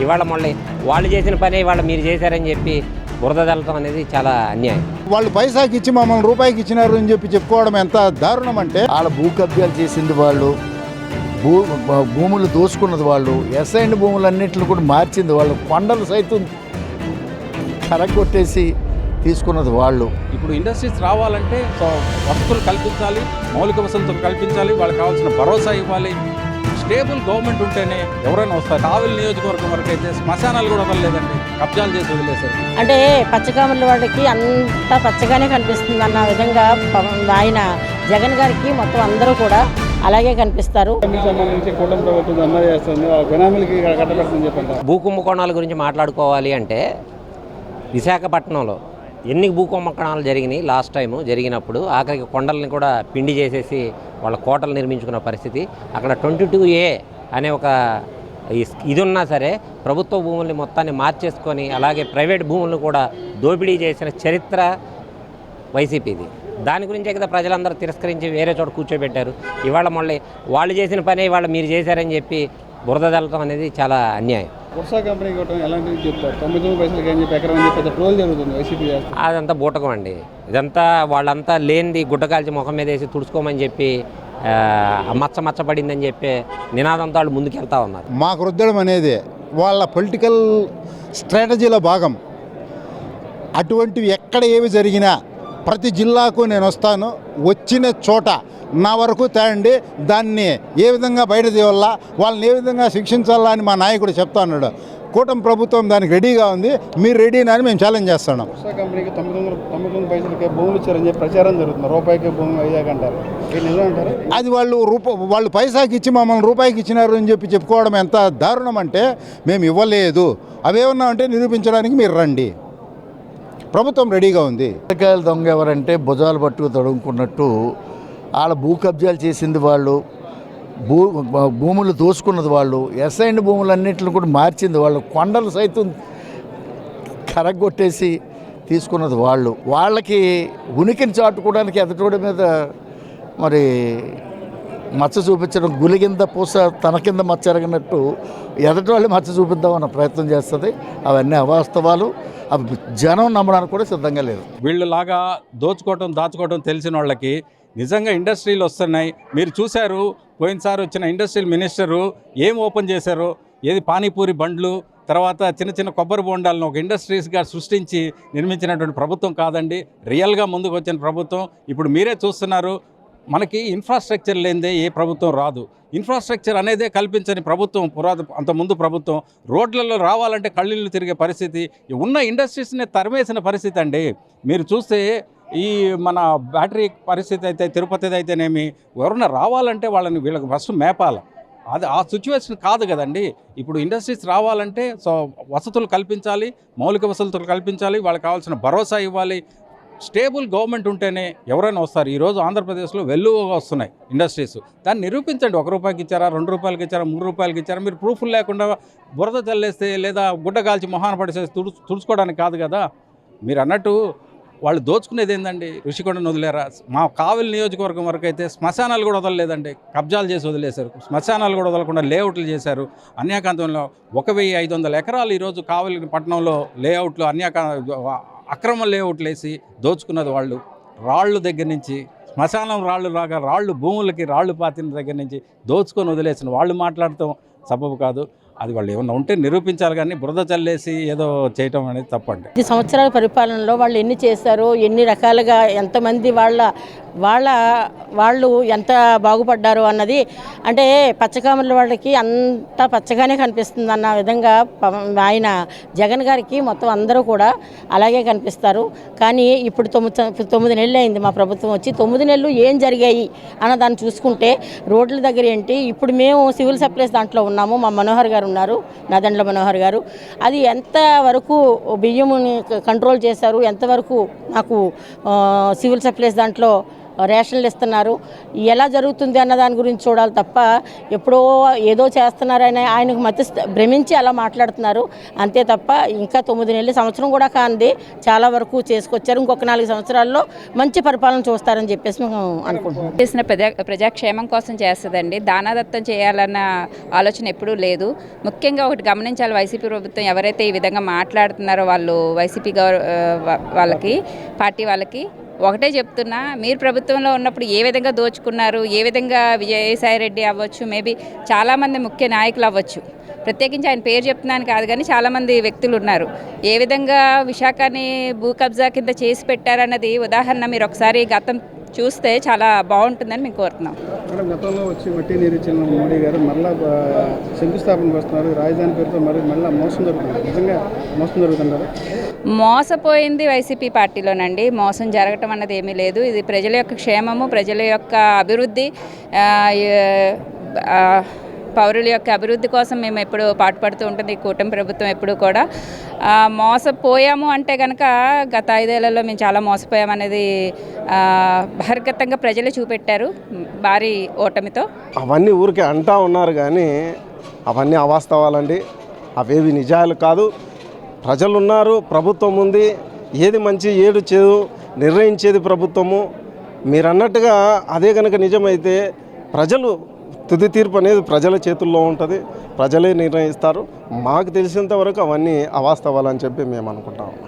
ఇవాళ మళ్ళీ వాళ్ళు చేసిన పని ఇవాళ మీరు చేశారని చెప్పి బురద చల్లటం అనేది చాలా అన్యాయం. వాళ్ళు పైసాకి ఇచ్చి మమ్మల్ని రూపాయికి ఇచ్చినారు అని చెప్పి చెప్పుకోవడం ఎంత దారుణం అంటే, వాళ్ళ భూ కబ్జాలు చేసింది వాళ్ళు, భూములు దోచుకున్నది వాళ్ళు, ఎస్ఐండ్ భూములన్నింటిని కూడా మార్చింది వాళ్ళు, కొండలు సైతం కరగొట్టేసి తీసుకున్నది వాళ్ళు. ఇప్పుడు ఇండస్ట్రీస్ రావాలంటే వసతులు కల్పించాలి, మౌలిక వసతులు కల్పించాలి, వాళ్ళకి కావాల్సిన భరోసా ఇవ్వాలి. స్టేబుల్ గవర్నమెంట్ ఉంటేనే ఎవరైనా వస్తారు. కావలి నియోజకవర్గం వరకు అయితే శ్మశానాలు కూడా వదలలేదండి, కబ్జాలు చేసి వదిలేశారు. అంటే పచ్చకామల వాడికి అంతా పచ్చగానే కనిపిస్తుంది అన్న విధంగా ఆయన జగన్ గారికి మొత్తం అందరూ కూడా అలాగే కనిపిస్తారు. భూ కుంభకోణాల గురించి మాట్లాడుకోవాలి అంటే విశాఖపట్నంలో ఎన్ని భూ కుంభకోణాలు జరిగినాయి లాస్ట్ టైము జరిగినప్పుడు, ఆఖరికి కొండల్ని కూడా పిండి చేసేసి వాళ్ళ కోటలు నిర్మించుకున్న పరిస్థితి. అక్కడ 22A అనే ఒక ఇది ఉన్నా సరే ప్రభుత్వ భూముల్ని మొత్తాన్ని మార్చేసుకొని అలాగే ప్రైవేట్ భూములను కూడా దోపిడీ చేసిన చరిత్ర వైసీపీది. దాని గురించే కదా ప్రజలందరూ తిరస్కరించి వేరే చోట కూర్చోబెట్టారు. ఇవాళ మళ్ళీ వాళ్ళు చేసిన పని ఇవాళ మీరు చేశారని చెప్పి బురద చల్లటం అనేది చాలా అన్యాయం. వర్షా కంపెనీకి ఎలాంటివి చెప్తారు? 99 పైసలకి అని చెప్పి ఎకరం అని చెప్పి పెద్ద ట్రోల్ జరుగుతుంది వైసీపీ. అదంతా బూటకం అండి. ఇదంతా వాళ్ళంతా లేనిది గుడ్డకాల్చి ముఖం మీద వేసి తుడుచుకోమని చెప్పి మచ్చపడిందని చెప్పి నినాదంతో వాళ్ళు ముందుకెళ్తా ఉన్నారు. మాకు రుద్దడం అనేది వాళ్ళ పొలిటికల్ స్ట్రాటజీలో భాగం. అటువంటివి ఎక్కడ ఏవి జరిగినా ప్రతి జిల్లాకు నేను వస్తాను, వచ్చిన చోట నా వరకు తేండి, దాన్ని ఏ విధంగా బయట తీయాలా, వాళ్ళని ఏ విధంగా శిక్షించాలా అని మా నాయకుడు చెప్తా ఉన్నాడు. కూటమి ప్రభుత్వం దానికి రెడీగా ఉంది, మీరు రెడీనా అని మేము ఛాలెంజ్ చేస్తున్నాం. వర్షా కంపెనీకి 99 పైసలకే భూములు ఇచ్చారని చెప్పి ప్రచారం జరుగుతుంది. రూపాయికి భూమి అయ్యాకంటారు, నిజం అంటారు? అది వాళ్ళు పైసాకి ఇచ్చి మమ్మల్ని రూపాయికి ఇచ్చినారు అని చెప్పి చెప్పుకోవడం ఎంత దారుణం అంటే, మేము ఇవ్వలేదు, అవేమన్నా అంటే నిరూపించడానికి మీరు రండి, ప్రభుత్వం రెడీగా ఉంది. పిల్లకాయల దొంగ ఎవరంటే భుజాలు పట్టుకు తడుముకున్నట్టు వాళ్ళ భూ కబ్జాలు చేసింది వాళ్ళు, భూములు దోచుకున్నది వాళ్ళు, ఎస్ఐండ్ భూములన్నింటిని కూడా మార్చింది వాళ్ళు, కొండలు సైతం కరగొట్టేసి తీసుకున్నది వాళ్ళు. వాళ్ళకి ఉనికిని చాటుకోవడానికి ఎదుటోడి మీద మరి మచ్చ చూపించడం, గులి కింద పూస తన కింద మచ్చ ఎరగినట్టు ఎదుటి వాళ్ళు మచ్చ చూపిద్దామన్న ప్రయత్నం చేస్తుంది. అవన్నీ అవాస్తవాలు. అవి జనం నమ్మడానికి కూడా సిద్ధంగా లేదు. వీళ్ళలాగా దాచుకోవటం తెలిసిన వాళ్ళకి నిజంగా ఇండస్ట్రీలు వస్తున్నాయి. మీరు చూశారు, పోయినసారి వచ్చిన ఇండస్ట్రియల్ మినిస్టరు ఏం ఓపెన్ చేశారో, ఏది పానీపూరి బండ్లు, తర్వాత చిన్న కొబ్బరి బొండాలను ఒక ఇండస్ట్రీస్గా సృష్టించి నిర్మించినటువంటి ప్రభుత్వం కాదండి, రియల్గా ముందుకు వచ్చిన ప్రభుత్వం. ఇప్పుడు మీరే చూస్తున్నారు, మనకి ఇన్ఫ్రాస్ట్రక్చర్ లేనిదే ఏ ప్రభుత్వం రాదు. ఇన్ఫ్రాస్ట్రక్చర్ అనేదే కల్పించని ప్రభుత్వం అంతకుముందు ప్రభుత్వం. రోడ్లలో రావాలంటే కళ్ళిళ్ళు తిరిగే పరిస్థితి, ఉన్న ఇండస్ట్రీస్ని తరిమేసిన పరిస్థితి అండి. మీరు చూస్తే ఈ మన బ్యాటరీ పరిస్థితి అయితే, తిరుపతిది అయితేనేమి, ఎవరన్నా రావాలంటే వీళ్ళకి ఫస్ట్ మేపాలి. అది ఆ సిచ్యువేషన్ కాదు కదండి. ఇప్పుడు ఇండస్ట్రీస్ రావాలంటే వసతులు కల్పించాలి, మౌలిక వసతులు కల్పించాలి, వాళ్ళకి కావాల్సిన భరోసా ఇవ్వాలి. స్టేబుల్ గవర్నమెంట్ ఉంటేనే ఎవరైనా వస్తారు. ఈరోజు ఆంధ్రప్రదేశ్లో వెల్లువగా వస్తున్నాయి ఇండస్ట్రీస్. దాన్ని నిరూపించండి. 1 రూపాయికి ఇచ్చారా, 2 రూపాయలకి ఇచ్చారా, 3 రూపాయలకి ఇచ్చారా? మీరు ప్రూఫ్లు లేకుండా బురద చల్లేస్తే లేదా గుడ్డ కాల్చి మొహాన పడేసేసి తుడుచుకోవడానికి కాదు కదా. మీరు అన్నట్టు వాళ్ళు దోచుకునేది ఏందండి? ఋషికొండను వదిలేరా? మా కావలి నియోజకవర్గం వరకు అయితే శ్మశానాలు కూడా వదలలేదండి, కబ్జాలు చేసి వదిలేశారు. శ్మశానాలు కూడా వదలకుండా లేఅవుట్లు చేశారు. అన్యాకాంతంలో 1500 ఎకరాలు ఈరోజు కావలి పట్టణంలో లేఅవుట్లు అక్రమ లేఅవుట్లు వేసి దోచుకున్నది వాళ్ళు. రాళ్ళు దగ్గర నుంచి శ్మశానం రాళ్ళు భూములకి రాళ్ళు పాతిన దగ్గర నుంచి దోచుకొని వదిలేసిన వాళ్ళు మాట్లాడటం సబబు కాదు. అది వాళ్ళు ఏమన్నా ఉంటే నిరూపించాలి, కానీ బురద చల్లేసి ఏదో చేయటం అనేది తప్పండి. 10 సంవత్సరాల పరిపాలనలో వాళ్ళు ఎన్ని చేశారో, ఎన్ని రకాలుగా ఎంతమంది వాళ్ళు ఎంత బాగుపడ్డారు అన్నది, అంటే పచ్చకామల వాళ్ళకి అంతా పచ్చగానే కనిపిస్తుంది అన్న విధంగా ఆయన జగన్ గారికి మొత్తం అందరూ కూడా అలాగే కనిపిస్తారు. కానీ ఇప్పుడు 9 నెలలు అయింది మా ప్రభుత్వం వచ్చి. 9 నెలలు ఏం జరిగాయి అన్న దాన్ని చూసుకుంటే రోడ్ల దగ్గర ఏంటి, ఇప్పుడు మేము సివిల్ సప్లైస్ దాంట్లో ఉన్నాము, మా మనోహర్ గారు ఉన్నారు, నాదెండ్ల మనోహర్ గారు. అది ఎంతవరకు బియ్యముని కంట్రోల్ చేశారు, ఎంతవరకు నాకు సివిల్ సప్లైస్ దాంట్లో రేషన్లు ఇస్తున్నారు. ఎలా జరుగుతుంది అన్న దాని గురించి చూడాలి తప్ప ఎప్పుడో ఏదో చేస్తున్నారని ఆయనకు భ్రమించి అలా మాట్లాడుతున్నారు అంతే తప్ప ఇంకా 9 నెలలు సంవత్సరం కూడా కాంది చాలా వరకు చేసుకొచ్చారు. ఇంకొక 4 సంవత్సరాల్లో మంచి పరిపాలన చూస్తారని చెప్పేసి మేము అనుకుంటున్నాం. చేసిన ప్రజాక్షేమం కోసం చేస్తుందండి. దానాదత్తం చేయాలన్న ఆలోచన ఎప్పుడూ లేదు. ముఖ్యంగా ఒకటి గమనించాలి, వైసీపీ ప్రభుత్వం ఎవరైతే ఈ విధంగా మాట్లాడుతున్నారో వాళ్ళు వైసీపీ వాళ్ళకి పార్టీ వాళ్ళకి ఒకటే చెప్తున్నా, మీరు ప్రభుత్వంలో ఉన్నప్పుడు ఏ విధంగా దోచుకున్నారు, ఏ విధంగా విజయసాయిరెడ్డి అవ్వచ్చు, మేబీ చాలామంది ముఖ్య నాయకులు అవ్వచ్చు, ప్రత్యేకించి ఆయన పేరు చెప్తున్నాను కాదు కానీ చాలామంది వ్యక్తులు ఉన్నారు, ఏ విధంగా విశాఖని భూ కబ్జా కింద చేసి పెట్టారన్నది ఉదాహరణ మీరు ఒకసారి గతం చూస్తే చాలా బాగుంటుందని మేము కోరుతున్నాం. మేడం, గతంలో వచ్చి మట్టి నీరు ఇచ్చిన మోడీ గారు మళ్ళీ శంకుస్థాపనకు వస్తున్నారు. రాజధాని పేరుతో మళ్ళీ మోసం జరుగుతుంది. నిజంగా మోసం జరుగుతుంటారు. మోసపోయింది వైసీపీ పార్టీలోనండి. మోసం జరగటం అన్నది ఏమీ లేదు. ఇది ప్రజల యొక్క క్షేమము, ప్రజల యొక్క అభివృద్ధి, పౌరుల యొక్క అభివృద్ధి కోసం మేము ఎప్పుడు పాటుపడుతూ ఉంటుంది ఈ కూటమి ప్రభుత్వం ఎప్పుడు కూడా. మోసపోయాము అంటే కనుక గత 5 ఏళ్లలో మేము చాలా మోసపోయామనేది బహిర్గతంగా ప్రజలే చూపెట్టారు భారీ ఓటమితో. అవన్నీ ఊరికే అంటా ఉన్నారు కానీ అవన్నీ అవాస్తవాలండి. అవేవి నిజాలు కాదు. ప్రజలు ఉన్నారు, ప్రభుత్వం ఉంది, ఏది మంచి ఏది చెడు నిర్ణయించేది ప్రభుత్వము. మీరు అన్నట్టుగా అదే కనుక నిజమైతే ప్రజలు తుది తీర్పు అనేది ప్రజల చేతుల్లో ఉంటుంది, ప్రజలే నిర్ణయిస్తారు. మాకు తెలిసినంత వరకు అవన్నీ అవాస్తవాలని చెప్పి మేము అనుకుంటాము.